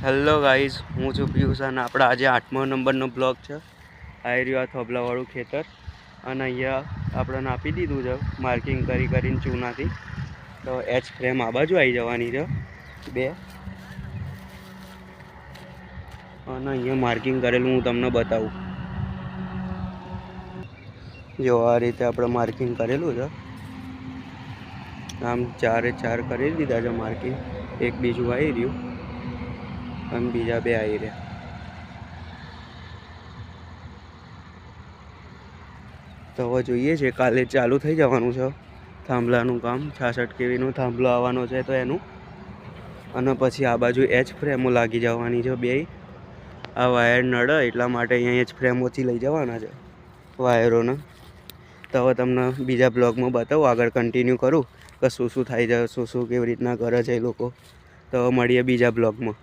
Hello guys, હું છું પિયુષ અને આપણે આજે 8મો નંબરનો બ્લોગ છે. આવી રહ્યું આ થોબલાવાળું ખેતર અને અહીંયા આપણે આપી દીધું છે માર્કિંગ કરીને ચૂનાથી. તો એચ ફ્રેમ આ બાજુ આવી જવાની છે 2 અને અહીંયા માર્કિંગ કરેલું હું તમને બતાવું. જો આ રીતે આપણે માર્કિંગ કરેલું છે. આમ 4 કરી દીધા છે માર્કિંગ. એક બીજું આવી રહ્યું અને બીજા 2 આવી રહ્યા. તો હવે જોઈએ છે, કાલે ચાલુ થઈ જવાનું છે થાંભલાનું કામ. 66 kVનો થાંભલો આવવાનો છે તો એનું, અને પછી આ બાજુ એચ ફ્રેમો લાગી જવાની છે 2. આ વાયર નડે એટલા માટે અહીંયા એચ ફ્રેમોથી લઈ જવાના છે વાયરોને. તો હવે તમને બીજા બ્લોગમાં બતાવું, આગળ કન્ટિન્યુ કરું કે શું થાય છે, શું કેવી રીતના કરે છે એ લોકો. તો મળીએ બીજા બ્લોગમાં.